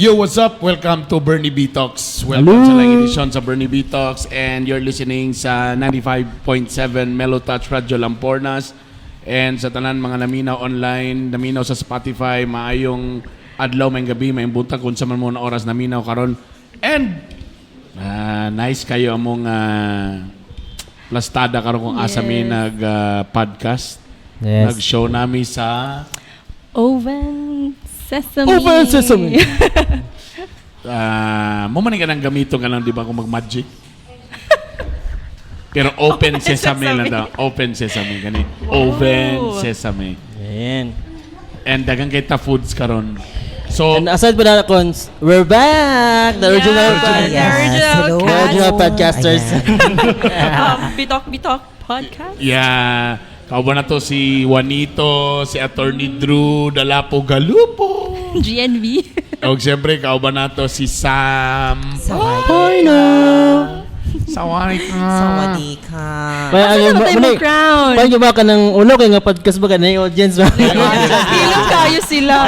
Yo, what's up? Welcome to Bernie B Talks. Welcome sa lang edisyon sa Bernie B Talks and you're listening sa 95.7 Mellow Touch Radio Lampornas and sa tanan mga naminaw online, naminaw sa Spotify, maayong adlaw, may gabi, may buntag kung sa man mo na oras naminaw karon. And nice kayo among plastada karon kung asa mi nag-podcast. Nag-show nami sa Oven Sesame. Oven Sesame. Mo man ka nang gamito ka lang, di ba, kung mag-magic? Pero open sesame lang daw. Open sesame. Gani. Oven sesame. Ayan. And dagang kita foods karon. So, And aside pa na cons, we're back! The original original podcasters. Bitok podcast. yeah. Kauban na to si Juanito, si Attorney Drew Dalapo Galupo. GNV. O siyempre, kauban na to si Sam. Sawadika. Ano ba tayo mo crown? Paano ba ka ng ulo kaya nga podcast ba ka na yung audience ba? Ilang kayo sila.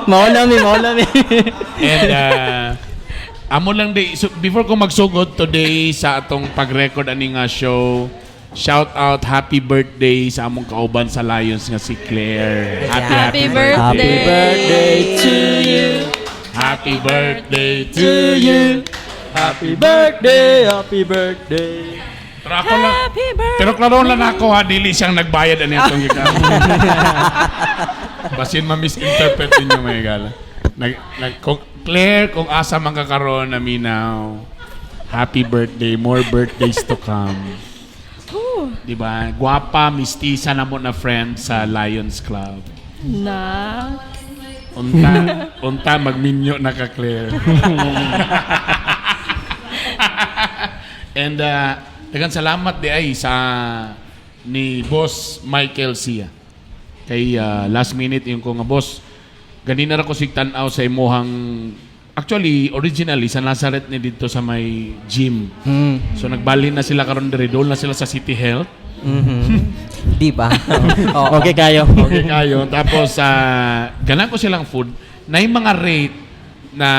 Maulami. And amo lang day, so before ko magsugod today sa atong pag-record ani nga show, shout out happy birthday sa among kauban sa Lions nga si Claire. Happy Happy birthday to you. Happy birthday to you. Happy birthday. Happy birthday. Pero ako lang, Happy birthday. pero klaro lang ako ha, dili siyang nagbayad ani atong gikan. Basin ma-misinterpret ninyo may gala. Claire, kung asa man kakaroon na minaw, happy birthday, more birthdays to come. Diba? Guwapa, mistisa na mo na friend sa Lions Club. Na. Unta magminyo na ka, Claire. And dagan salamat di ay sa ni Boss Michael Sia. Kay last minute yung ko nga boss, ganina ra ko sigtan-aw sa imuhang actually originally sa Nazareth ni dito sa may gym. So nagbali na sila karon diri, dol na sila sa City Health. Di ba? Okay kayo. Okay kayo. Tapos ganan ko silang food. Nay mga rate na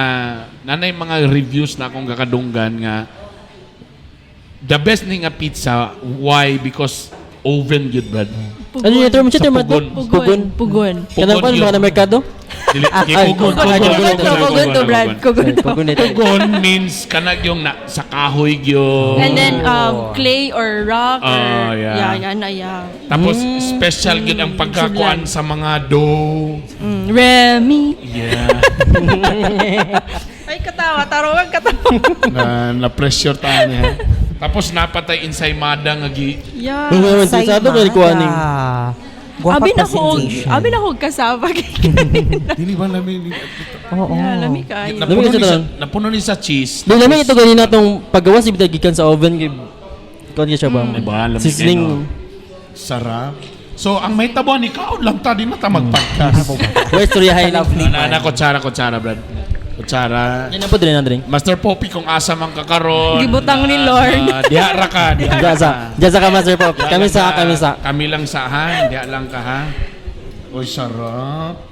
nanay mga reviews na akong kakadunggan nga the best ni nga pizza. Why? Because oven good bread. Ano yung term siya? Pugon. Kanang pa mga na merkado? Pugon to Brad. Pugon means kanag yung sa kahoy gyud. And then clay or rock or yeah. yeah. Tapos special gyud ang pagkakuan sa mga dough. Remy. Yeah. Ay katawa, tarugan katawa. na pressure ta niya. Tapos napatay ensaymada nga gi. Yeah. Ngayon, sado ka ikuha ning. Abi na ko kasama kay kanina. Dili ba namin Oo. Yeah, lami kayo. napuno ni sa cheese. Di namin ito ganina tong paggawa si gikan sa oven kay kon siya ba? Diba? Lamig Seasoning. kayo, no? Sarap. So, ang may tabuan, ikaw lang ta, di na ta mag-podcast. Where istoryahay na. Kutsara, Brad. Kutsara. Yan na po din na drink. Master Poppy, kung asa man kakaroon. Gibutang ni Lord. Diya ra ka. Diyan sa ka Master Pop. Kami sa. Kami lang sa ha. Diya lang ka ha. Uy, sarap.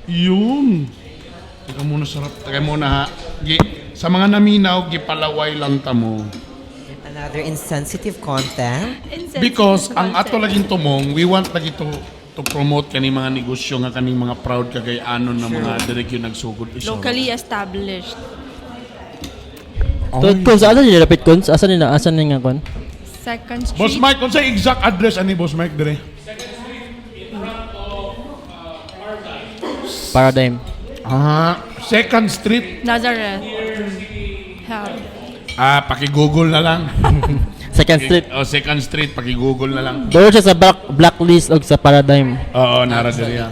Yun. Teka muna, sarap. Teka muna ha. Sa mga naminaw, gipalaway lang ta mo. Another insensitive content. Because ang ato laging tumong, we want lagi to promote kani mga negosyo nga kaning mga proud kagayanon na mga direct yung nagsugod. Locally established. To kun sa asan nila lapit kun? Asan nga kun? Second Street. Boss Mike, kung sa exact address ani Boss Mike dire? Paradigm. Second Street. Nazareth. Help. Paki-google na lang. Second Street. Second Street, paki-google na lang. Doon siya sa blacklist o sa Paradigm. Oo, nara diriya.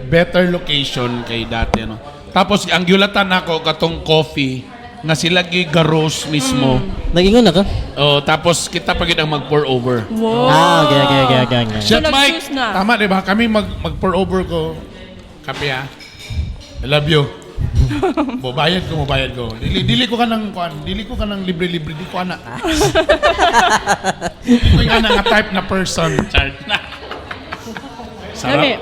Better location kay dati, no? Tapos, ang gulatan nako katong coffee, nga sila gigaros mismo. Nagingon na ka? Tapos, kita pa ang mag-pour over. Wow. Okay. Chef So, Mike, nag-choose na. tama diba? Kami mag-pour over ko. Kape ha? I love you. Bayad ko. Dili ko ka ng libre-libre. Di ko ana. Di ko nga nga type na person. Sarap. Lami.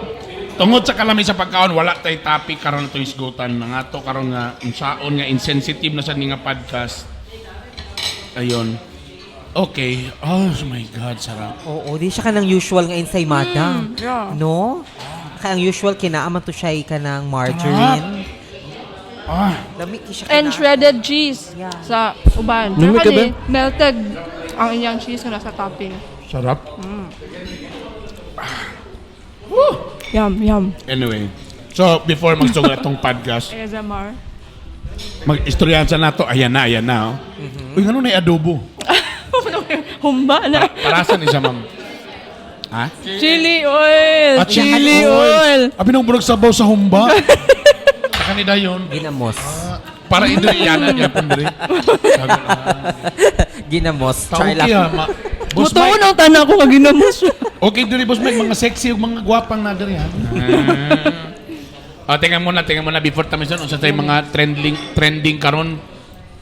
tungod sa kalami sa pagkaon, wala tay topic karon to isgutan na nga to karon nga unsaon nga insensitive na sa ni nga podcast. Ayun. Okay. Oh my God, sarap. Oo, di siya ka ng usual nga ensaymada. yeah. No? Kaya ang usual, kinaaman to siya ka ng margarine. Ah, Lamig siya And shredded cheese Yeah. sa uban. Lumig ka Saka ba? melted ang iyang cheese na nasa topping. sarap. Yum, yum. Anyway. So, before magsugod atong podcast, ASMR. mag-istoryahan sa nato. Ayan na, oh. Uy, ano na yung adobo? Humba na. Parasan isa, ma'am. Ha? Chili oil. Chili oil. Abi nang burag sabaw sa humba. Sa kanida yun. Ginamos. Para ito iyanan niya po rin. Ginamos. Tawag Try kaya, lang. Boss Totoo Mike. nang tanan ko kag ginamos. Okay, dili Boss Mike, mga sexy ug mga gwapang na diri ha. Tingnan muna before tamis unsa tay mga trending karon.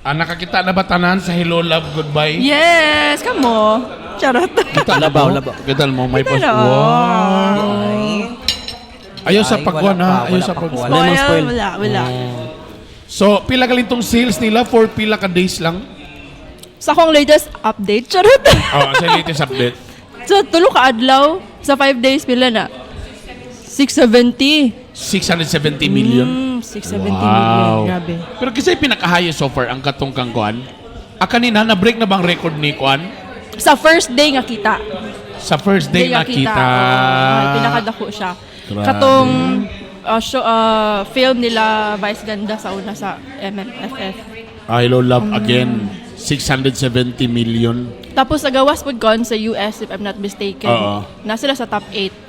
Nakakita na ba tanan sa Hello Love Goodbye? Yes, kamo. Charot. Kita Labaw. Kita mo may post. Kita na. Wow. Ay. Ayaw sa Ay, pagwan wala ha. pa, Ayaw wala sa pa pag. po. Wala namang spoil. Wala. So, pila kalintong sales nila for pila ka days lang? Sa akong latest update, charot. Sa latest update. So, tulo ka adlaw, sa 5 days, pila na? 670. 670 million. 670 Wow. million. Grabe. Pero kasi pinakahayo so far ang katong kang kuan. Kanina na-break na bang record ni kuan? Sa first day nga kita. Sa first day nakita. Pinakadako siya. Grabe. Katong film nila Vice Ganda sa una sa MMFF. I love again. 670 million. Tapos nagawas po kon sa US if I'm not mistaken. Oo. Na sila sa top 8.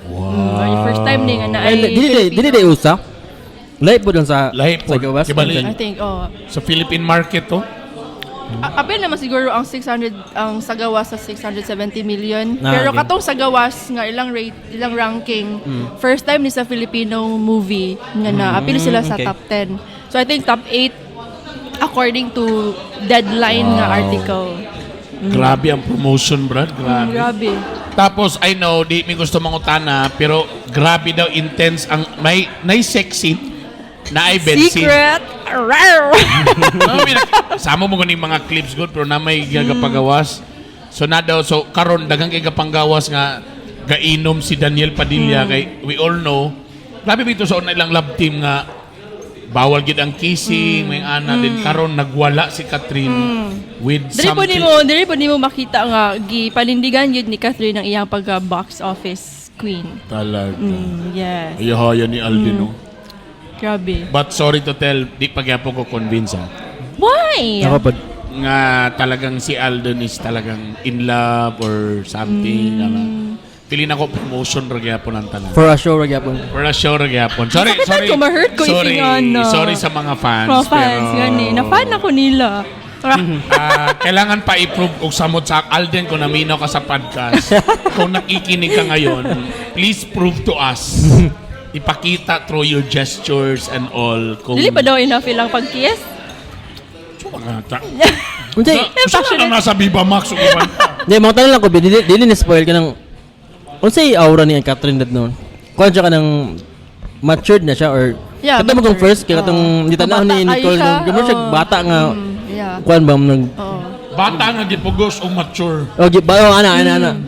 Wow. First time ni nga na Ay, dili day usa. Live po dun sa Lahi po. sa gawas. Kibali. I think, Sa Philippine market to. apil naman siguro ang 600 ang sagawas sa 670 million. Ah, Pero okay. katong sagawas nga ilang ranking, first time ni sa Filipino movie nga na apil sila sa okay. top 10. So I think top 8 according to deadline nga article. Grabe ang promotion, Brad. Grabe. Grabe. Tapos, I know, di mi gusto mangutana, pero grabe daw, intense ang, may sexy na ay bensin. Secret. Rawr. Sama mo ganing mga clips good, pero na may gagapagawas. So, na daw, so, karon dagang kay gapanggawas nga, gainom si Daniel Padilla, kay, we all know, grabe bito sa una ilang love team nga, bawal gid ang kissing, may ana din karon nagwala si Catherine with something. Diri po nimo makita nga gipanindigan gid ni Catherine ang iyang pagka box office queen. Talaga. Yes. Ayaw ni Aldino. Grabe. But sorry to tell, di pa kaya po ko convince ha. Why? Ako po. Nga talagang si Aldon is talagang in love or something. Feeling ako promotion ra gyapon ang tanan. For a show ra gyapon. For a show ra gyapon. Sorry, Sakitan sorry. ko, ma-hurt ko sorry, ipingan, no. sorry sa mga fans. Mga fans, pero, gani. Na-fan ako nila. kailangan pa i-prove og samot sa Alden kung naminaw ka sa podcast. Kung nakikinig ka ngayon, please prove to us. Ipakita through your gestures and all. Kung Dili pa daw enough ilang pag-kiss? Unsay? Gusto na nasa Viva Max o iban. Di mo tanong lang ko dili ni spoil ka ng unsay aura ni Catherine that noon. Kuan siya ka ng matured na siya or Yeah, katong kung matured. first kaya katong di tanaw ni Bata Nicole kayo siya. no. Gamo siya bata nga Yeah. kuan ba nag Oo. Bata nga gipugos o mature. ba ana.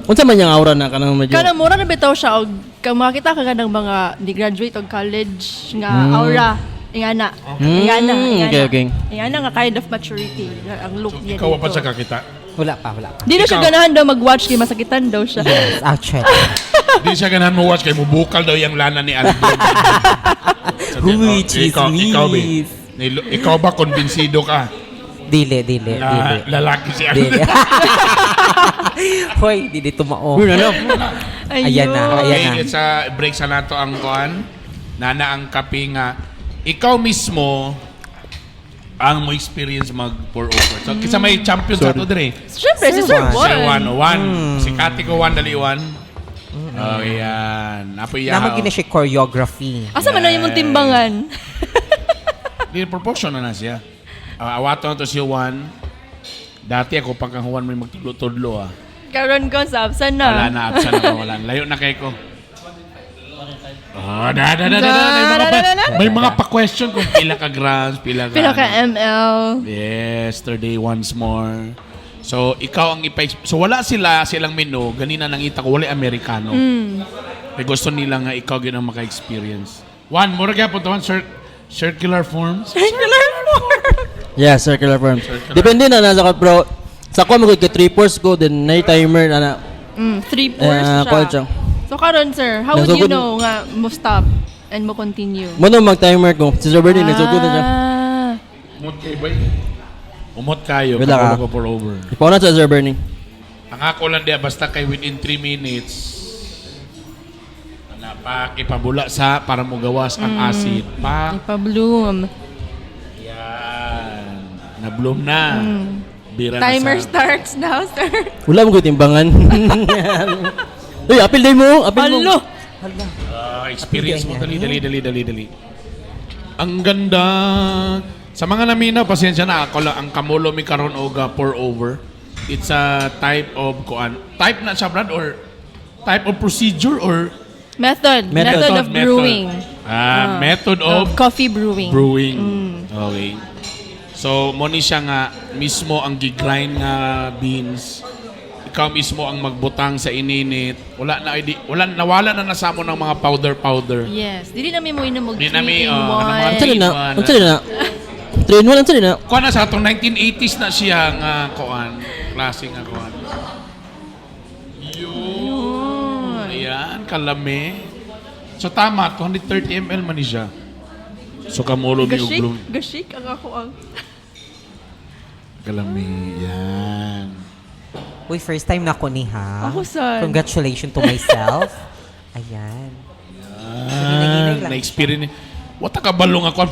Unsa man yang aura na kanang medyo Kana mura na bitaw siya og kung makita ka ng mga ni graduate og college nga aura. Ingana. Ingana. okay. Ingana nga kind of maturity. Ang look niya Ikaw pa dito. sa kakita. Wala pa. Di na siya Ikaw. ganahan daw mag-watch kay masakitan daw siya. Yes, actually. Di siya ganahan mo watch kay mubukal daw yung lana ni Alden. Uy, chismis. Ikaw ba konbinsido ka Dili. na lalaki si Dili. Alden? Hoy, dili tumao. Uy, ano? Ayan na. Okay, sa break sa nato ang kuan. Nana ang kape nga. Ikaw mismo ang mo experience mag pour over. So, kisa may champion sa to dire. Siyempre, si Sir Sir Juan. Sir Juan. 101. Si Kati ko 1 dali 1. Oh, yan. Apo iya. Naman gina siya choreography. Asa man na yung timbangan? Di proportion na siya. Awato na to si Juan. Dati ako pagka Juan may magtudlo-tudlo ah. Karon ko sa absan Wala na. na, absent ako. Wala. Layo na kay ko. Oh, may mga pa-question kung pila ka grams, pila ka... Pila ka ML. Yesterday, once more. So, ikaw ang So, wala silang menu. Ganina nangita ko, wala Amerikano. May gusto nila nga ikaw ginang maka-experience. One, mura kaya po ito, circular forms. Yeah, circular forms. Depende na nasa ka, bro. Sa ko mo kay 3 pours ko, then na timer na 3 pours kuwan siya. siya. So karon sir, how would you Nasugod- know nga mo stop and mo continue? Mo no mag-timer ko. Si Sir Bernie nagsugod na siya. Umot kayo ba? Umot kayo. Wala ka. Ko pour over. Ipaw na sa Sir Bernie. Ang ako lang diya, basta kay within 3 minutes, ipabula sa para mo gawas ang acid. Ipa-bloom. Yan. Na-bloom na. Bira Timer na sa... starts now, sir. Wala mo ko timbangan. Uy, apil day mo. Apil mo. Hello. Experience mo. Dali. Ang ganda. Sa mga naminaw, pasensya na. Ako lang, ang kamulo mi karon oga pour over. It's a type of type na siya, Brad? Or type of procedure or Method of brewing. method of Coffee brewing. Okay. So, mo ni siya nga mismo ang gigrind nga beans. Ikaw mismo ang magbutang sa ininit. Nawala na nasamo ng mga powder. Yes. Dili na mi mo inom og Di 3 na mi, in ano, 1. mga Unsa na? Unsa na? 3 in 1 unsa na? Kuha na sa atong 1980s na siya nga klase nga kuan. Yun. Ayan, kalame. So tama, 230 ml man ni siya. So kamulo ni uglong. Gashik ang ako ang. Kalame, yan. Uy, first time na ko ni ha. Ako, son. Congratulations to myself. Ayan. Naginay lang Na-experience. Wata ka balong ako.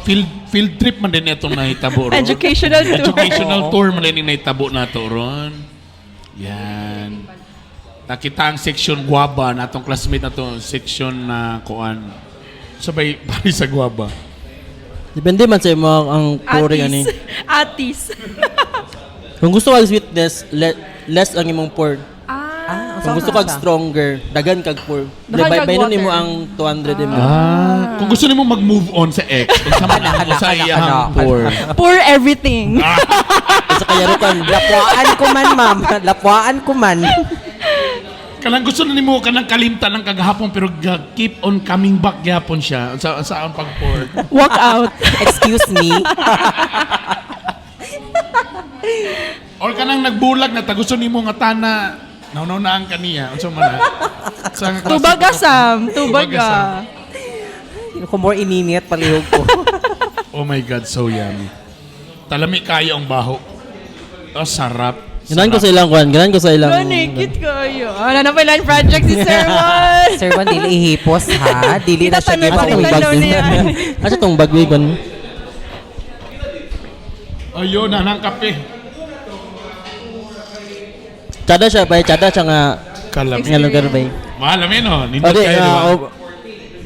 Field trip man din itong nahitabo ron. Educational tour. Educational tour man din yung nahitabo na to ron. Yan. Nakita ang section guaba na atong classmate na to. Section na kuan. Sabay pari sa guaba. Depende man sa imo ang pouring ani. Atis. Kung gusto ka sweetness, less ang imong pour. Kung gusto kag stronger, dagan kag pour. Dagan kag Baynon water. nimo ang 200 ml. Kung gusto nimo mag-move on sa ex, kung sa man ang sa iyang pour. Pour everything. Sa kayarukan, Lapwaan ko man, ma'am. Lapwaan ko man. Kanang gusto na nimo kanang kalimtan ng kagahapon pero keep on coming back gihapon siya sa ang pag-pour. Walk out. Excuse me. Or kanang nagbulag na tagusto nimo nga tana naunaw na ang kaniya. Unsa man na? Sa nga klase- Tubaga, Sam. Tubaga. Kung more ininit, palihog ko. Oh my God, so yummy. Talami kayo ang baho. Oh, sarap. ganan ko sa ilang kuan, ganan ko sa ilang. Gani, cute kayo. Ano na pala yung project si Sir Juan? Sir Juan, dili ihipos ha. Dili na siya Titatanong Asa pa rin tong na bag daw din? niya. Asa tong bag kon? Ayun, nanang kape. Chada siya bay, chada siya nga Kalami. nga lugar bay. Malamin no. Nindot Okay, kayo, di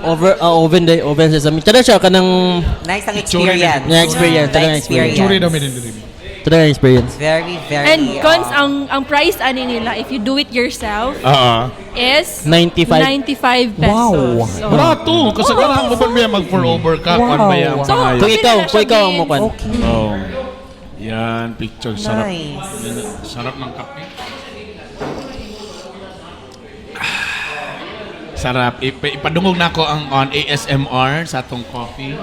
ba? oven day sa chada siya kanang Nice ang experience. Yeah, experience. The Talagang experience. Churi daw may nindot. chada nga experience. Very, very. And cons, ang price ani nila, if you do it yourself, is 95. 95 pesos. So, Wala to. Kasi karang mo ba mag-pour over ka? Wow. Kung ba yan? So, Pangayo. Kung ikaw, Pwede na kung ikaw ang siya mukuan. Okay. Oh. Yan, picture. Sarap. Nice. Sarap ng kape. Sarap. Ipadungog na ako ang on ASMR sa atong coffee.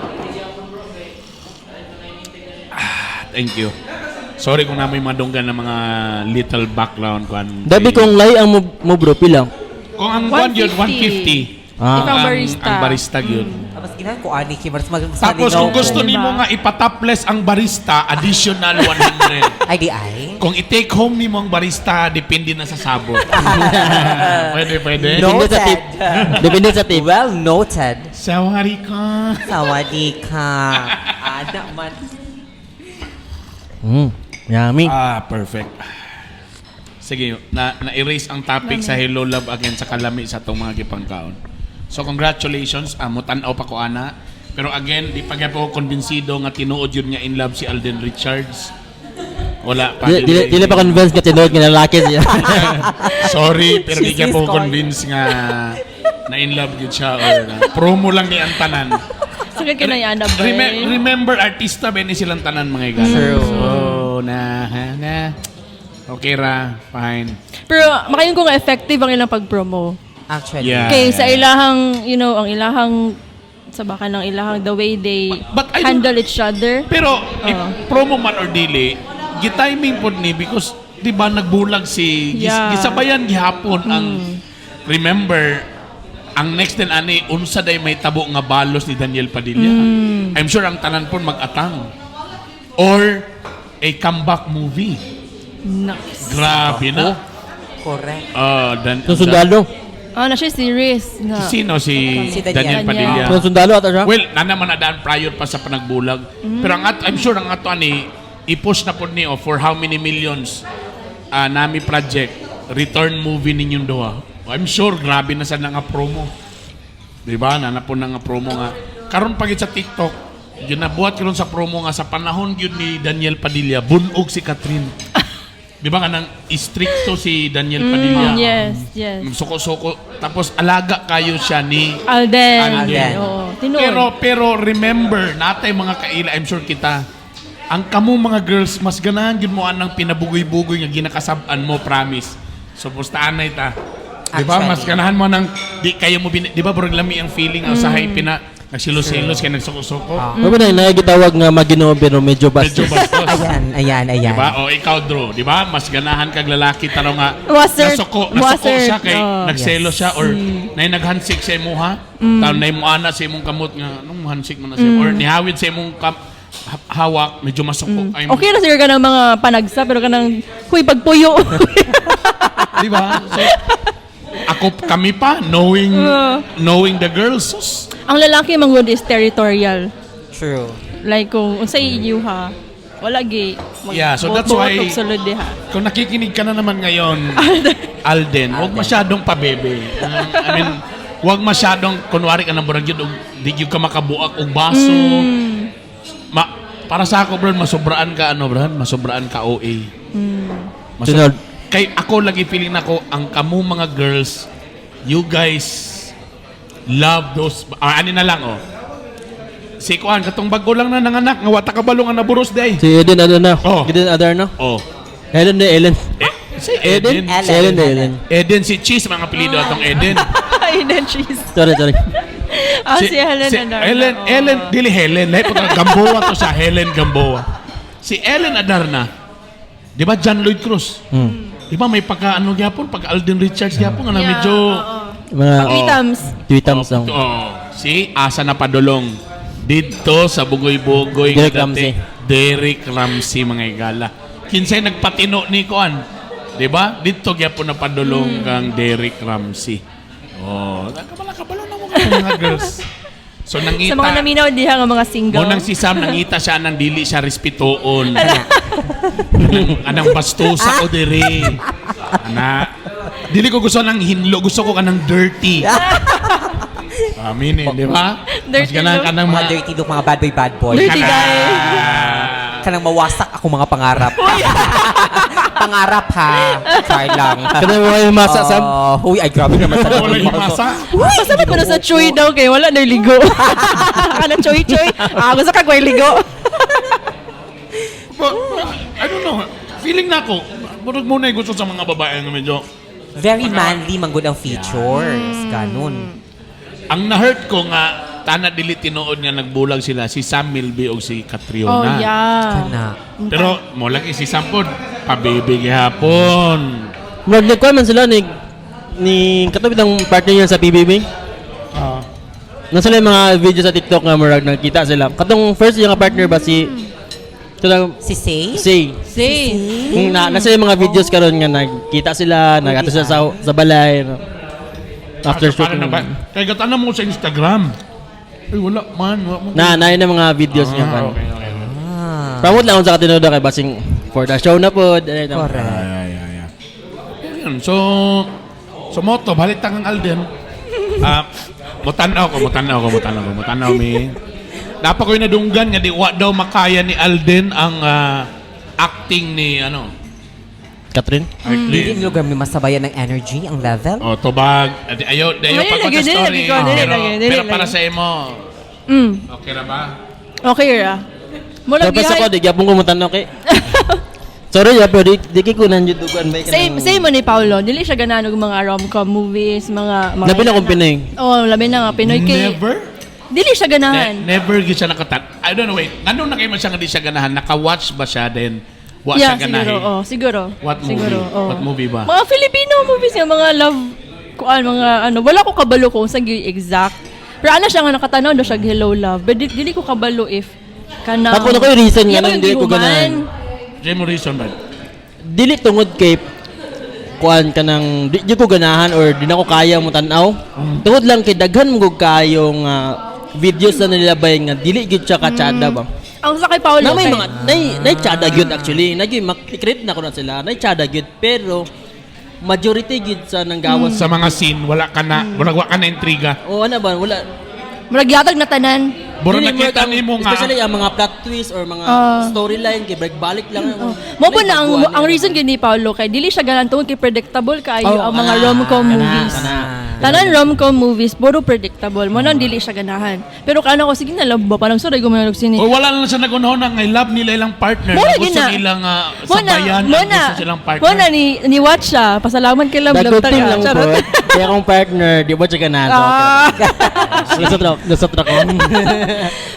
Thank you. Sorry kung na may madunggan ng mga little background. Dabi kung lay ang mo bro pila. Kung ang kwan yun, 150. Ah. Ikaw barista. Ang barista yun. Tapos ginahan ko, ani, Kimars, Tapos kung gusto Diba? nimo nga ipatopless ang barista, additional 100. Ay, di ay. Kung i-take home nimo ang barista, depende na sa sabot. pwede. No. Depende sa tip. Depende sa tip. Well noted. Sawari ka. Sawadee ka. Ada man. Yummy. Perfect. Sige, na-erase ang topic sa Hello Love again sa kalami sa itong mga gipangkaon. So congratulations, mutanaw pa ko ana. Pero again, di pa gyud ako konbinsido nga tinuod yun nga in love si Alden Richards. Wala pa. Dili pa convinced ka tinuod nga lalaki siya. Sorry, pero di She's gyud ako discarded. convinced nga na in love gid siya or na promo lang ni ang tanan. Sakit ka na yan, ba? Remember, artista ba ni silang tanan mga igala? True. So, na. Okay ra, fine. Pero makayon ko nga effective ang ilang pag-promo. Actually. Yeah. Okay, sa ilahang, ang ilahang, sabakan ng ilahang, the way they But I don't- handle each other. Pero, if promo man or dili, gitiming po ni because, di ba, nagbulag Yeah. gisabayan gihapon ang, remember, ang next din ani, unsa day may tabo nga balos ni Daniel Padilla. I'm sure ang tanan po mag-atang. Or, a comeback movie. Nice. Grabe na. Correct. Yung sundalo. Na siya series. Na. Sino si, Si Daniel Daniel. Padilla? Yung sundalo ata siya. Well, naman na daan prior pa sa panagbulag. Pero I'm sure ang ato ani i-push na po niyo for how many millions nami project return movie ninyong duha. I'm sure grabe na sa nga promo. 'Di ba? Nanapon na nga promo nga. Karon pagit sa TikTok, ginabuhat karon sa promo nga sa panahon gyud ni Daniel Padilla, bunog si Catherine. 'Di ba kanang stricto si Daniel Padilla? Yes. Suko-suko tapos alaga kayo siya ni Alden. Alden. Oo. Tinuod. pero remember, natay mga kaila, I'm sure kita, ang kamo mga girls, mas ganahan yun mo anang pinabugoy-bugoy nga ginakasab-an mo, promise. So, pustaan na ita. Di ba? Actually. Mas ganahan mo nang, di kayo mo, di ba, bro, lami ang feeling, ang sahay, nagsilos-silos, kaya nagsuko-suko. Ano ba na nakikitawag nga Maginoo pero medyo Medyo bastos. bastos. Ayan. Di ba? O ikaw, Drew, di ba? Mas ganahan kag lalaki, taro nga, Wasser. nasuko Wasser. siya, kay Oh. nagselo siya, or naghansik sa imo, ha? Tao na imo ana sa imong kamot nga, nung hansik mo na siya, or nihawid sa imong hawak, medyo masuko. Ay, Okay na siguro ka ng mga panagsa, pero ka ng, huy, pagpuyo. Di ba? So, kami pa, knowing the girls, sus. Ang lalaki manggod is territorial. True. Like kung unsay you ha, wala gi. Yeah, so that's why- sulod di ha. Kung nakikinig ka na naman ngayon, Alden, huwag masyadong pabebe. I mean, huwag masyadong, kunwari ka ng burag yun, di yun ka makabuak og baso. Para sa ako, bro, masobraan ka, masobraan ka OA. Sunod. Kay ako lagi feeling nako ang kamu mga girls, you guys love those ani na lang si Kuan katong bago lang na nanganak nga wata ka balong nga naburos day. Si Eden Adarna. Oh. Eden Adarna. Ellen de Ellen. Si Eden. Si Ellen de Ellen. Eden si Cheese mga apelyido atong Eden. Eden cheese. Sorry. Si Helen Adarna. Ellen dili Helen, lahi pag Gamboa to sa Helen Gamboa. Si Ellen Adarna. Di ba John Lloyd Cruz? Di ba may pagka-ano gyapon, pag Alden Richards gyapon nga na medyo Mga Tweetums. tweetams lang. Si Asa na Padulong dito sa Bugoy-Bugoy Derek nga dati. Ramsey. Derek Ramsey mga igala. Kinsay nagpatino ni Kuan. 'Di ba? Dito gyapon na padulong kang Derek Ramsey. Kabalo na mo ka mga girls. So nangita. Sa mga naminaw diha nga mga single. Munang si Sam nangita siya nang dili siya respetoon. Anang bastosa o dire. Dili ko gusto ng hinlo, gusto ko ka ng dirty. Amin di ba? Mas Dirty ganang look. ka ng Mga dirty look, mga bad boy. Dirty guy. Kanang mawasak ako mga pangarap. Pangarap ha. Try lang. Kana mo yung masa Sam. Huy, ay grabe naman sa Wala yung masa. Masama pa na sa choy daw kay wala na ligo. Kana choy. Gusto ka koy ligo. But, I don't know. Feeling na ako, murag muna yung gusto sa mga babae na medyo, Very manly manggod ang features. Ganun. ang na-hurt ko nga, tana dili tinuod nga nagbulag sila, si Sam Milby o si Oh Catriona. yeah. Kana. Pero, mo lagi si Sam po, pabibig hapon. Nagkuhan man sila ni katapit ang partner niya sa PBB. Nasa lang yung mga video sa TikTok nga murag nakita sila. Katong first yung partner ba si Si Say? Say. Nasa yung mga videos karon nga nagkita sila, nagato sila sa balay. No? After So, shooting. paano na ba? Kaya gatanan mo sa Instagram. Ay, wala man. Na yung mga videos niya pa. Okay. Promote lang ako sa katinodo kay basing for the show na po. Correct. Ayun. So moto, balik tangang Alden. Mutanaw ko, mi. Dapat ko yung nadunggan nga di wa daw makaya ni Alden ang acting ni Catherine. Dili lugar may masabayan ng energy, ang level. Oh, tubag. Ayaw Dili pag lagi, sa dili story. lagi ko, dili Pero, lagi, dili pero lagi. para sa imo, okay na ba? Okay ra. Mula Tapos ako, di gyapon ko mutanong kay. Sorry, pero di kikunan yung dugan ba? Same mo ni Paulo. Dili siya ganahan og mga rom-com movies, mga Labi na kong Pinoy. Oh, labi na nga Pinoy kay. Never? Dili siya ganahan. Never gid siya I don't know, wait. Ano na kayo man siya nga di siya ganahan? Naka-watch ba siya then? Wa siya ganahin? Siguro. What movie? Siguro, oh. What movie ba? Mga Filipino movies yung mga love mga ano, wala ko kabalo kung saan gyud exact. Pero ano siya nga nakatanaw do siya Hello Love. But dili ko kabalo if kana. Ako na ko yung reason nga Iya ba nang yung dili ko gihuman? ganahan. Jemo reason ba? Dili tungod kay kuan ka nang di ko ganahan or di na ko kaya mo tanaw. Tungod lang kay daghan mo kayong videos na nilabay nga dili gyud siya katsada ba. Ang sa kay Paulo. Na may kay- mga nay tsada gyud actually. Nagyoy makikrit na ko na sila. Nay tsada gyud pero majority gyud sa nanggawas Sa mga scene, wala ka na intriga. o ano ba wala. Murag yatag na tanan. Buro Dili, nakita murag nimo nga. especially ang mga plot twist or mga storyline kay break balik lang. Mo po na ang reason gyud ni Paulo kay dili siya ganan tungod kay predictable kaayo Oh, ang mga kana, rom-com kana, movies. kana. Tanan rom-com movies puro predictable. Mo nang dili siya ganahan. Pero kano ko sige na love ba parang sorry gumanog sini. O wala lang siya nagunahon na I love nila ilang partner. Muna Na gusto gina. nilang sabayan. Gusto silang partner. Muna ni watch siya. Pasalamat kay love Dagko love team tayo. lang po. Kaya akong partner, di ba siya ganado? Lusot ra ko.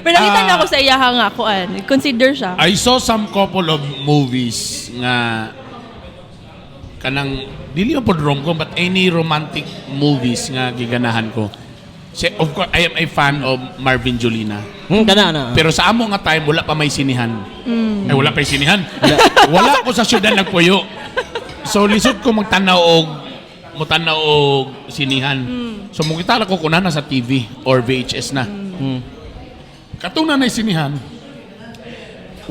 Pero nakita na ako sa iya nga kuan. Consider siya. I saw some couple of movies nga kanang dili man pod rom-com but any romantic movies nga giganahan ko. Of course, I am a fan of Marvin Jolina. Kana na. Pero sa amo nga time wala pa may sinihan. Ay wala pa may sinihan. Wala ko sa syudad nagpuyo. So lisod ko magtanaw og sinihan. So mo kita ko kunana sa TV or VHS na. Katong na sinihan.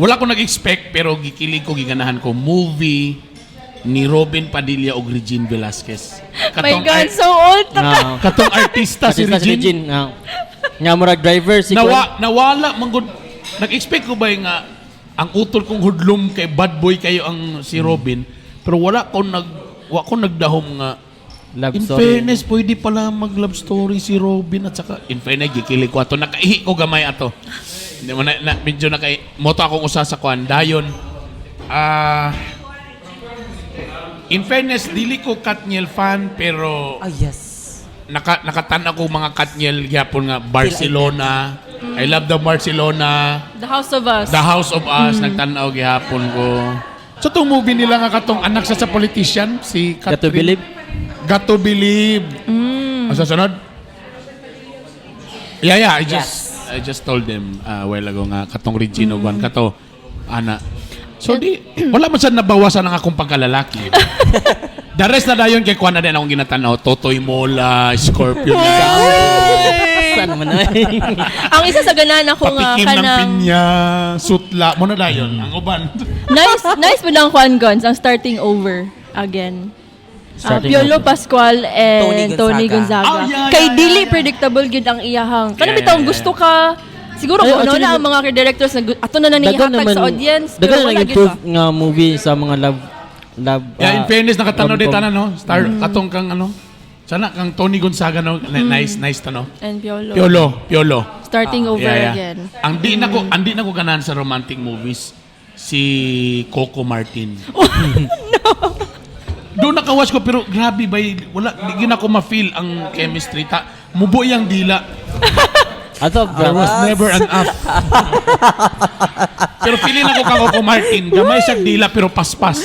Wala ko nag-expect pero gikilig ko giganahan ko movie ni Robin Padilla o Regine Velasquez. My God, so old na ka. Katong artista si Regine. Nga murag driver si Nawala manggod. Nag-expect ko ba nga ang utol kong hudlom kay bad boy kayo ang si Robin pero wala ko nagdahom nga love in story. fairness pwede pala mag love story si Robin at saka in fairness gikilig ko ato nakaihi ko gamay ato. Hindi mo na medyo moto akong usa sa kwan dayon. In fairness dili ko Katniel fan pero Yes. nakatan ako mga Katniel gyapon nga Barcelona. I love the Barcelona. The House of Us. The House of Us, nagtanaw gihapon ko. So itong movie nila nga katong anak sa politician, si Got Catherine. to believe. Got to Believe. Ang sasunod? Yeah, I just told them a while ago nga katong Regino Juan kato ana. So wala man sad nabawasan ang akong pagkalalaki. The rest na dayon kay kuan na din akong ginatanaw, Totoy Mola, Scorpio Saan man na. Ang isa sa ganan ako nga Patikim ng kanang pinya, sutla, mo na dayon, ang uban. nice mo lang Juan Gons ang starting over again. Starting Piolo over. Pascual and Tony Tony Gonzaga. Gonzaga. Oh, yeah, Kay yeah, dili yeah. predictable gyud ang iyahang. Kana Yeah, bitaw yeah, gusto ka siguro Ay, kung ano actually, na ang mga directors na ato na ihatag sa audience Dagan pero na wala gyud improve ba. nga movie sa mga love Yeah, in fairness nakatanaw rom-com. din tanan no. Star katong kang ano. Sana kang Tony Gonzaga no. Nice tano. And Piolo. Piolo. Starting over again. Ang di na ko ganahan sa romantic movies si Coco Martin. Doon nakawas ko pero grabe ba wala di na ko ma-feel ang chemistry mubo yang dila. Ato, There was never an up. Pero feeling ako kang Coco Martin, gamay siya dila pero paspas.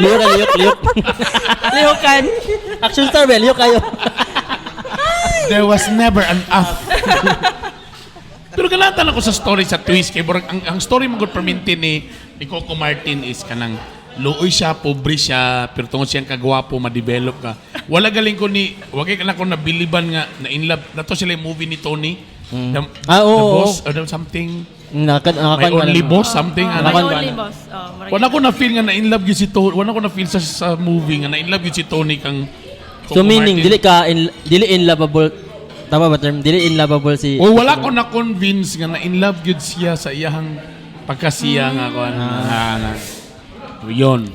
Liyok. Lihokan. Action star, well, liyok kayo. There was never an up. Pero galatan ako sa story sa twist kay burag ang story mo gud perminti ni Coco Martin is kanang luoy siya, pobre siya, pero tungod siyang kagwapo, ma-develop ka. Wala galing ko wagay ka na ko nabiliban nga na in love. Nato sila yung movie ni Tony. The Boss or something. My Only Boss, something. My Nakon- only boss. Wala ko na feel nga na in love yun si Tony. Wala ko na feel sa movie nga na in love yun si Tony kang Coco So meaning, Martin. dili in lovable, tama ba term? Dili in lovable si... O wala ko na-convince nga na in love yun siya sa iyahang pagkasiya nga ko. Yun.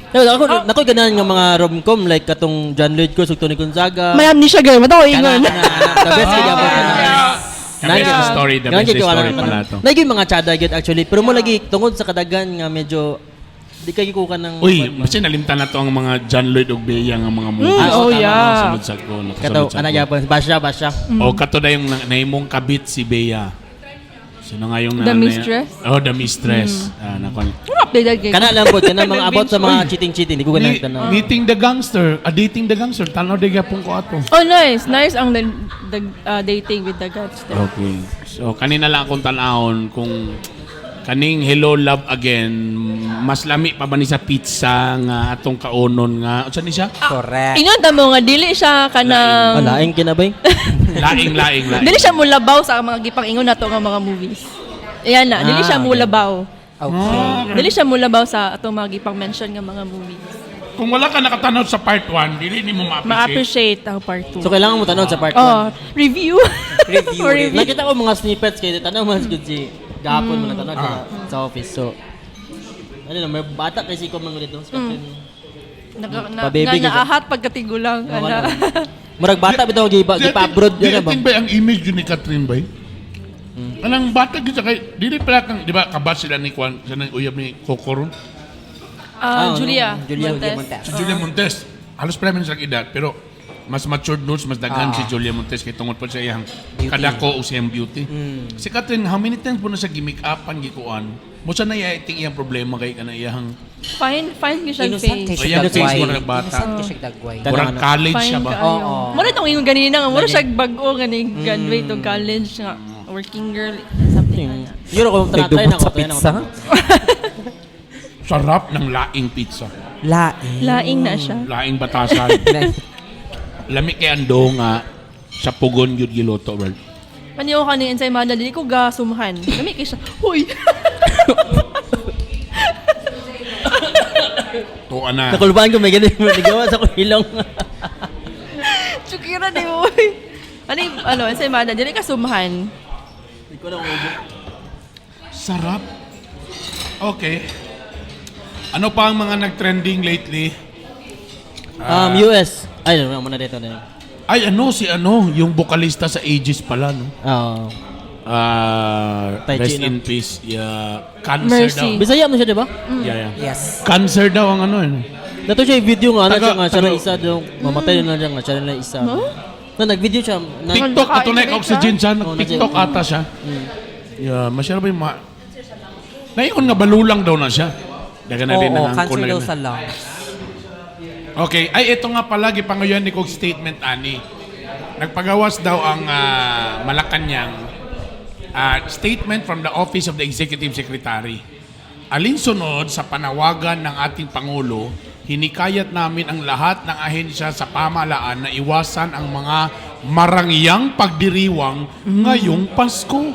Nakoy ganahan nga mga rom-com like katong John Lloyd Cruz ug Tony Gonzaga. May amnesia girl, mataw ingon. The best kay gabon ka na. The best story, the best story pala to. Lagi mga tsada gyud actually, pero mo lagi tungod sa kadagan nga medyo di kay ko ka ng Uy, kasi nalimtan na to ang mga John Lloyd ug Bea nga mga movie. Oh, yeah. Sunod sa ko. kato ana gyapon basya. O kato na yung naimong kabit si Bea. Sino nga yung The Mistress? The Mistress. Nakon. Updated kay. Kana lang po kana mga about sa mga cheating di ko ganahan tanaw. Meeting the Gangster, dating the Gangster. Tanaw de gyapon ko ato. Oh, nice. Nice ang dating with the gods. Okay. So kanina lang akong tanahon kung kaning Hello Love Again, mas lami pa ba ni sa pizza nga atong kaunon nga unsa ni siya? Correct. Ingon ta mo nga dili siya kanang Laing kinabay. Laing. dili siya mulabaw sa mga gipang-ingon nato nga mga movies. Ayan na, dili siya mulabaw. Okay. Dili siya mulabaw sa atong mga gipang-mention nga mga movies. Kung wala ka nakatanaw sa part 1, dili ni mo ma-appreciate. Ma-appreciate ang part 2. So kailangan mo tanong sa part 1. Oh, review. Review. Nakita ko mga snippets kay tanaw man gud si gapon mo na tanong sa office. So ano na may bata kasi ko mga dito. Pababy ka siya. Naahat pagkatigulang. Wala. Murag bata bitaw gipa-abroad Di na ba? ating ba ang image yun ni Catherine ba? Anang bata gid sa kay dili pala kang di ba kabas sila ni Kwan sa nang uyab ni Kokoron. Julia Julia Montes. Si Julia Montes. Halos pareho sa edad pero mas matured notes, mas daghan si Julia Montes kay tungod po sa iyang kadako o siyang beauty. Si Catherine, how many times po na sa gimmick upan gikuan? Mo sa na iting iyang problema kay kana iyang Fine ko siya Innocent kay face. siya Ayan, face dagway. mo na nagbata. Innocent kay siya dagway. murag college siya Fine ba? ka. Oo. Mura itong ingon ganina nga. Mura siya bago nga ni graduate to college nga. Working girl. Something like that. Siguro kung try na Nagdubot sa ko, try na pizza. ako. Sarap ng laing pizza. Laing. Laing na siya. Laing batasan. Lami kay ando nga sa pugon yun giluto, bro. Maniyo ka ni Insay Mada, dili ko gasumhan. Kami kay siya, huy! Tuwa na. Nakulbaan ko may ganun nagawa sa ilong. Chukira di mo, huy! Insay Mada, dili ka sumhan. Hindi ko lang ubo. Sarap. Okay. Ano pa ang mga nag-trending lately? US. Ay, no, muna dito na yun. Ay, yung vocalista sa Aegis pala, no? Oo. Tai Chi, Rest no? in peace. Yeah. Cancer Mercy. daw. Bisaya mo siya, di ba? Yeah. Yes. Cancer daw ang Dato siya yung video nga, siya nga, siya na taga- isa daw. Mamatay na siya nga, siya na isa. Na nag-video siya. TikTok, ito na yung oxygen siya. Oh, TikTok ata siya. Yeah, masyado ba yung Naikon nga balulang daw na siya. Daga na rin Oo, ang cancer kulay daw na. sa lungs. Okay. Ay, ito nga pala, gipangayon ni kong statement, ani. Nagpagawas daw ang Malacanang statement from the Office of the Executive Secretary. Alinsunod sa panawagan ng ating Pangulo, hinikayat namin ang lahat ng ahensya sa pamahalaan na iwasan ang mga marangyang pagdiriwang ngayong Pasko.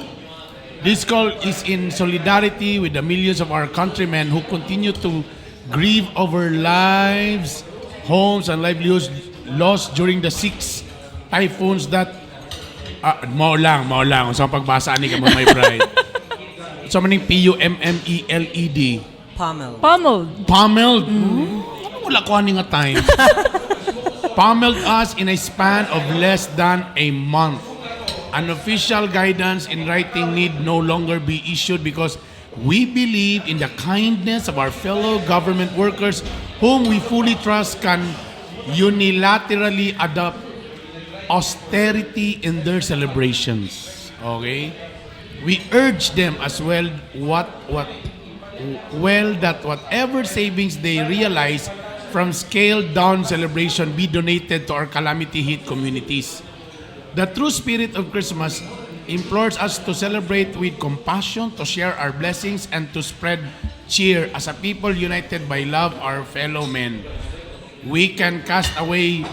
This call is in solidarity with the millions of our countrymen who continue to grieve over lives, homes, and livelihoods lost during the 6 typhoons that mao lang sa pagbasa ani ka mo my bride. So maning PUMMELED Pummel. Pummeled. wala ko ani nga time. Pummeled us in a span of less than a month. An official guidance in writing need no longer be issued because we believe in the kindness of our fellow government workers whom we fully trust can unilaterally adopt austerity in their celebrations. Okay? We urge them as well that whatever savings they realize from scaled down celebration be donated to our calamity hit communities. The true spirit of Christmas implores us to celebrate with compassion, to share our blessings, and to spread cheer as a people united by love our fellow men. We can cast away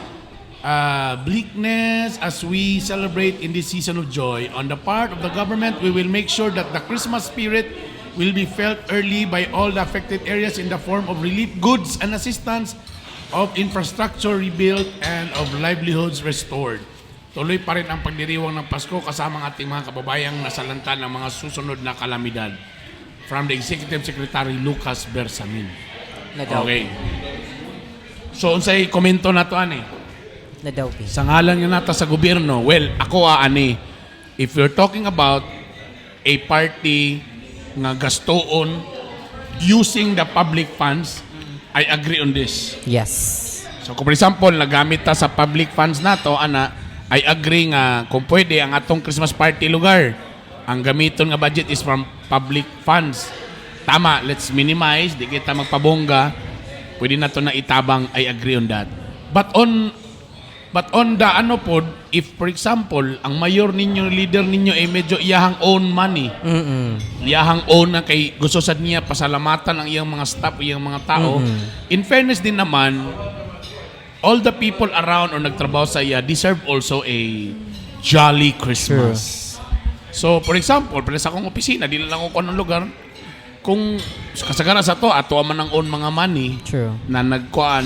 bleakness as we celebrate in this season of joy. On the part of the government, we will make sure that the Christmas spirit will be felt early by all the affected areas in the form of relief goods and assistance, of infrastructure rebuilt, and of livelihoods restored. Tuloy pa rin ang pagdiriwang ng Pasko kasama ang ating mga kababayang nasalanta ng mga susunod na kalamidad. From the Executive Secretary Lucas Bersamin. Okay. So unsay komento nato ani? Nadawpi. Sa ngalan nga nata sa gobyerno, well, ako ani, if you're talking about a party nga gastoon using the public funds, I agree on this. Yes. So kung for example, nagamit ta sa public funds nato, I agree nga kung pwede ang atong Christmas party lugar, ang gamiton nga budget is from public funds. Tama, let's minimize, di kita magpabongga, pwede na to na itabang, I agree on that. But on the pod, if for example, ang mayor ninyo, leader ninyo ay medyo iyahang own money, iyahang own na kay gusto sad niya pasalamatan ang iyang mga staff, iyang mga tao, in fairness din naman, all the people around or nagtrabaho sa iya deserve also a jolly Christmas. So, for example, para sa akong opisina, di lang ako ng lugar, kung kasagara sa to, ato man ang own mga money True. na nagkuan.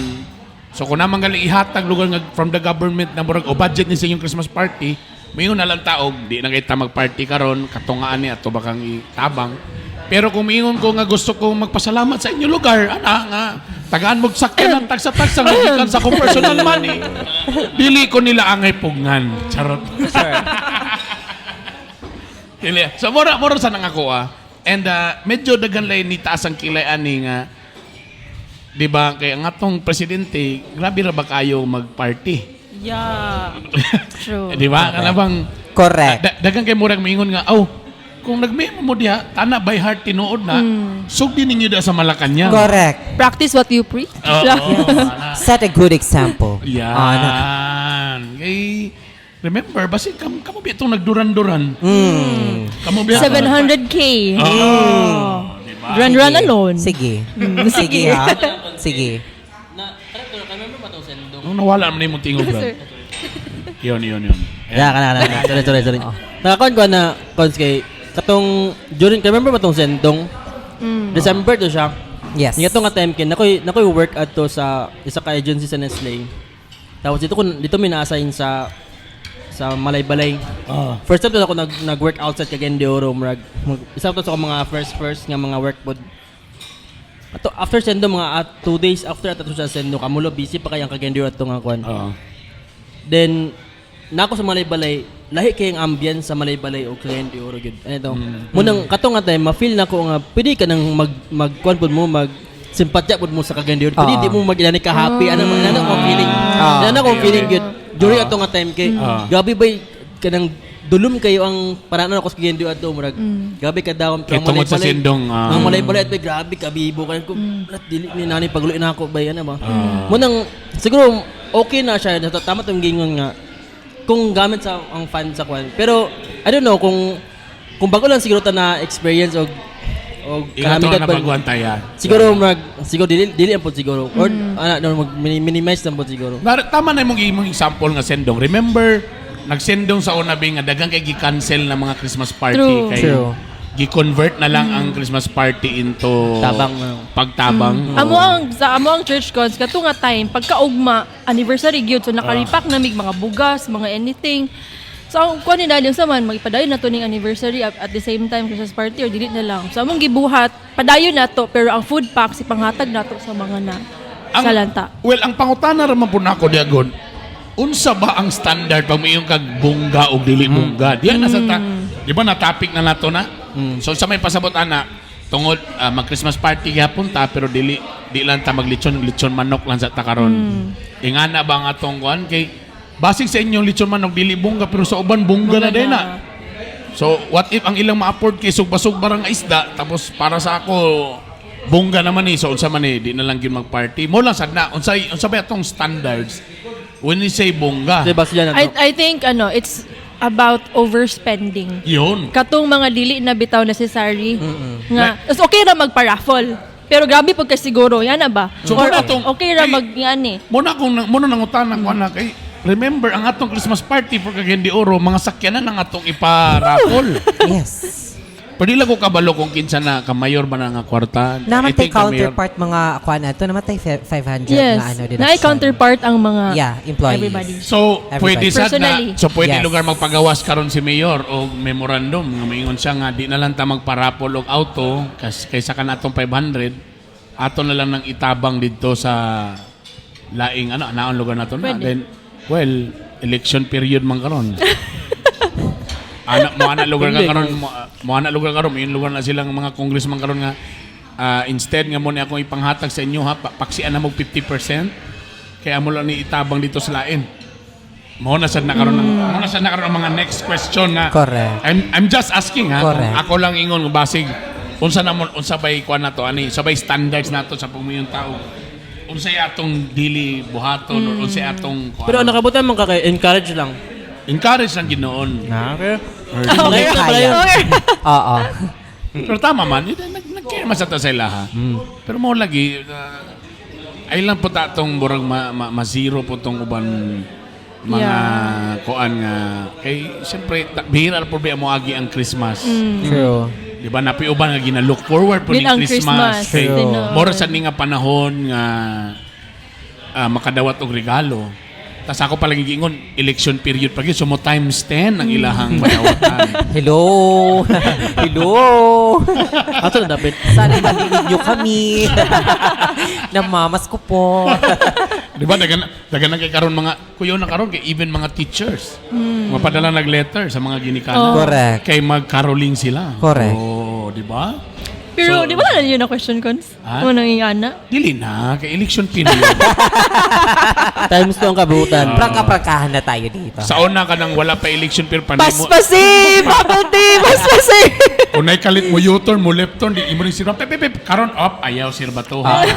So, kung naman galing ihatag lugar nga from the government na murag o budget ni sa inyong Christmas party, mayon na lang taog, di na kita mag-party karon katungaan ni ato bakang itabang. Pero kung mingon ko nga gusto ko magpasalamat sa inyong lugar, nga, tagaan mo sakyan ng tagsa-tagsa nga gikan sa kong personal money, dili ko nila angay pugnan. Charot. Dili. So, mura sa nang ako And medyo dagan lay ni taas ang kilay ani nga, di ba, kaya nga tong presidente, grabe ra ba kayo mag-party? Yeah. True. Di ba? Ano bang, Correct. dagan kay murag maingon nga, kung nagmemo mo diha, tana by heart tinuod na, sugdi ninyo da sa Malacanang. Correct. Practice what you preach. Set a good example. Yan. Kay, remember, basi kamo ba itong nagduran-duran? Kamo ba? 700K. Diba? Run alone. Sige. Sige ha. Sige. Remember ba itong sendong? Nung nawala mo na yung tingog, bro. Yun. Sorry. Nakakon ko na, Cons, kay, katong, remember ba itong sendong? December to siya. Yes. Nga nga time kin, nakoy work ato sa isa ka agency sa Nestle. Tapos dito may na-assign sa Malaybalay. First time to ako nag-work outside kagayan di oro. Isa to sa mga first nga mga work pod. Ato after sendo mga 2 days after ato sa sendo kamulo busy pa kayang kagayan di oro ato nga kwan. Then nako sa Malaybalay, lahi kayang ambience sa Malaybalay o kagayan di oro gyud. Ano to? Munang kato nga time ma-feel nako nga pwede ka nang mag-kwan pod mo simpatya pod mo sa kagayan di oro. Pwede di mo mag-inani ka happy ano ko feeling. Ano ko feeling gyud. During ato nga time kay gabi bay kanang dulum kayo ang paraan ako sa Gendio ato murag gabi ka daw ang tungod sa sindong ang Malaybalay at grabe kabibo kayo ko dili ni nani pagluin ako bay ano ba munang siguro okay na siya tama tong gingon nga kung gamit sa ang fan sa kwan pero I don't know kung bago lang siguro ta na experience o kalamitan na baguhan tayo. Siguro dili ang pod siguro or minimize lang pod siguro. Tama na imong example nga sendong. Remember nagsendong sa una nga dagang kay gi-cancel na mga Christmas party kay gi-convert na lang ang Christmas party into pagtabang. Amo ang church cons kato nga time pagkaugma anniversary gyud so nakaripak na mig mga bugas, mga anything. So, kung nila yung saman, magpadayon na to ning anniversary at the same time Christmas party or delete na lang. So, among gibuhat, padayon na to, pero ang food packs, ipanghatag na to sa mga sa lanta. Well, ang pangutana raman po na ako, Diagon, unsa ba ang standard pag may yung kagbungga o dili bungga? Diyan nasa di ba na-topic na nato na? So, sa may pasabot, tungod mag-Christmas party gapon ta, pero dili lang ta maglitsyon manok lang sa takaron. Ingana ba nga tong kuan kay basig sa inyong lechon manok dili bungga pero sa uban bungga na din na. So what if ang ilang ma-afford kay sugba-sugba nga isda tapos para sa ako bungga naman so unsa man di na lang gyud mag-party. Mo lang sad na unsa ba atong standards when we say bungga. Diba sila na to? I think it's about overspending. Yun. Katong mga dili na bitaw necessary nga okay ra magpa-raffle. Pero grabe pag siguro yan na ba? So, or kay- okay ra mag-yani. Muna nangutan ko na kay remember ang atong Christmas party for Cagayan de Oro mga sakyanan ang atong iparapol. Yes. Pero di lang ko kabalo kung kinsa na kamayor ba na nga kwarta. Naman I tay think the mayor- counterpart mga kuan ato naman tay 500 Yes. na ano din. Na counterpart ang mga employees. everybody. So, pwede sad Personally. na, so pwede Yes. lugar magpagawas karon si mayor o memorandum nga maingon siya nga di na lang ta magparapol og auto kaysa kanatong 500 ato na lang ng itabang dito sa laing naon lugar nato na. Pwede. Then election period man karon. Anak lugar ka karon yung lugar na silang mga congressman karon nga instead nga mo ni akong ipanghatag sa inyo ha paksian na mo 50% kaya mo lang ni itabang dito sa lain. Mo na sad na karon ang mga next question nga. Correct. I'm just asking ha. Kung Correct. ako lang ingon kung basig unsa bay kuan nato ani sabay standards nato sa pamuyong tao. Unsay atong dili buhaton or unsay atong kuan. Pero nakabutan man ka kay encourage lang. Encourage lang ginoon. Okay. Hindi Okay, pala kaya. yun. Oo. Pero tama man, nag-care man sa ta sa ila ha. Pero mo lagi ay lang po tatong burag ma-zero po tong uban mga kuan nga kay siyempre bihira po ba mo agi ang Christmas. True. Di ba napiuban nga gina-look forward po ni Din ang Christmas. Christmas. Kay True. mora sa ni nga panahon nga makadawat og regalo. Tas ako palagi giingon election period pa gyud so mo times 10 ang ilahang madawatan. Hello. Hello. Ato na dapat. Sana malinig nyo kami. Namamas ko po. Di ba dagan na kay karon mga kuyo na karon kay even mga teachers. Mapadala nag-letter sa mga ginikanan. Correct. Kay mag-caroling sila. Correct. Oh, di ba? So, Pero di ba na yun na question, Cons? Ha? Kung nangingana? Dili na kay election period. Times 2 ang kabutan. Prangka-prangkahan na tayo dito. Sa una ka nang wala pa election period panay mo. Paspasi! Bubble tea! Paspasi! Unay kalit mo U-turn mo left turn di imo ring sirba. Pep karon up ayaw sir ba to ha.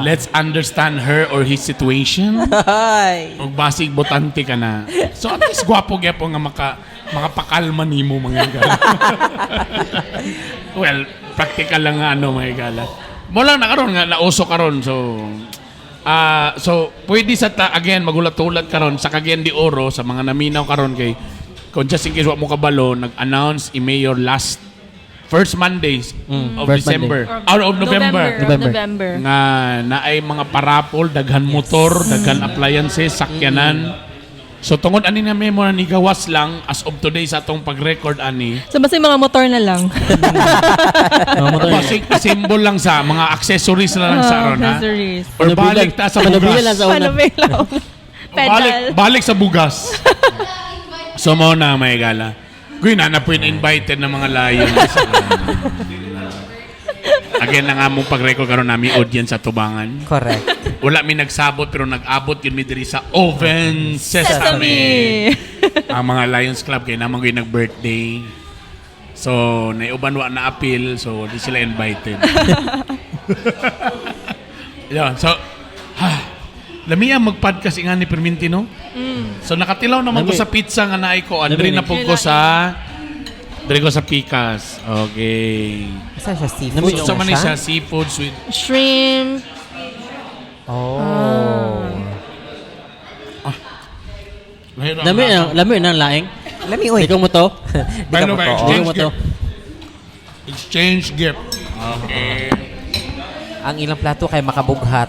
Let's understand her or his situation. Ay. Og basig botante ka na. So at least gwapo gyapon nga makapakalma nimo mga gala. Well, practical lang nga mga gala. Mo lang na karon nga nauso karon so pwede sa again magulat-ulat karon sa Cagayan de Oro sa mga naminaw karon kay kung just in case wa mo kabalo nag-announce i-mayor last first Mondays of First December out of November. November. Nga naay mga parapol, daghan motor, daghan appliances, sakyanan. So tungod ani na memo na ni gawas lang as of today sa atong pag-record ani. So, basta yung mga motor na lang. Basig symbol lang sa mga accessories na lang sa aron ha. Accessories. Or balik ta sa Manubilan lang bugas. sa una. Paano lang? Pedal. Balik sa bugas. So mo na may gala. Kuy na po invited na mga lions. Again na nga mong pag-record karon nami audience sa Tubangan. Correct. Wala mi nagsabot pero nag-abot yun mi diri sa Oven Sesame. Sesame! Ang mga Lions Club kay naman ko'y nag-birthday. So, naiuban wa na appeal so di sila invited. Yeah, so lami ang mag-podcast nga ni Permintino. So nakatilaw naman ko Lami. sa pizza nga naay ko. Andre Lami. na po ko sa Pikas. Okay. Saan siya? Seafood So man siya seafood sweet. Shrimp. Oh. Lami na laing. Lami, uy. Ikaw mo to. By the way, Ikaw mo to. Exchange gift. Okay. Ang ilang plato kay makabughat.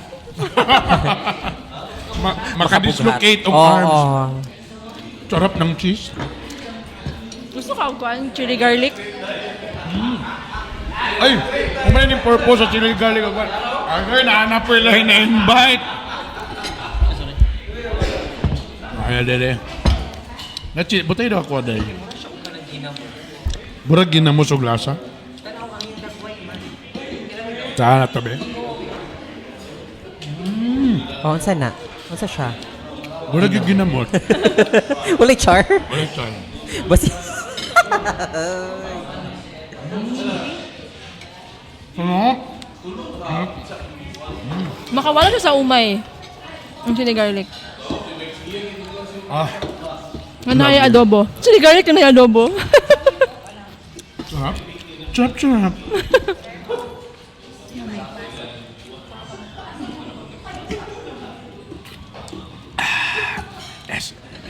Makadislocate of Oo. arms. Sarap ng cheese. Gusto ka ang chili garlic? Ay, kumain yung purpose sa chili garlic. Ay, nahanap po ilahin na invite. Ay, dede. Butay daw ako, dede. Burag ginamos o glasa. Saan na tabi? Oh, unsa na? Unsa siya? Burag yung ginamot. Uli char? Wala tayo. Basi. Ano? Makawala siya sa umay. Ang chili garlic. Ah, Ano yung adobo? Chili garlic na yung adobo. sarap. Sarap.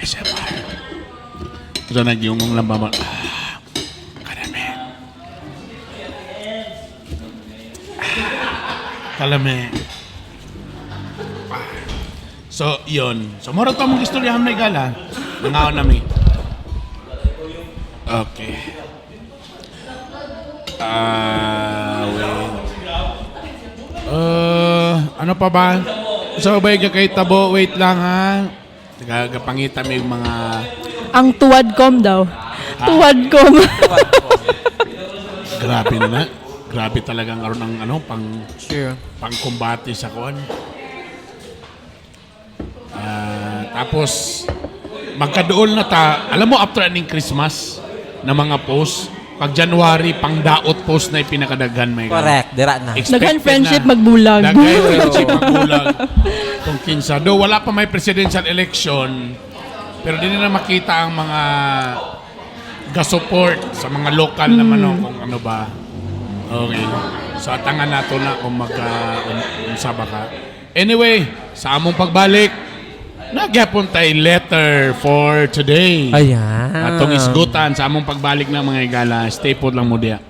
SMR. Ito nag-iungong lang ba mo? Kalame. Kalame. So, yun. So, moro to mong istoryahan na igala. Nangaon nami. Okay. Wait. Ano pa ba? So, ba kay Tabo? Wait lang ha. Nagagapangita mo yung mga... Ang tuwadcom daw. Tuwadcom. Grabe na. Grabe talagang aron ng ano, Sure. pangkumbati sa kuan. Tapos, magkadool na ta. Alam mo, after aning Christmas, na mga post, pag January, pang-daot post na ipinakadaghan may Correct. Dira na. Daghan friendship magbulag. Daghan friendship magbulag. Kung kinsa. Do, wala pa may presidential election, pero di na makita ang mga ga-support sa mga local naman kung ano ba. Okay. So, atangan nato na kung mag-unsaba ka. Anyway, sa among pagbalik, nagyapon tayo letter for today. Ayan. Atong isgutan sa among pagbalik ng mga igala. Stay put lang mo diya.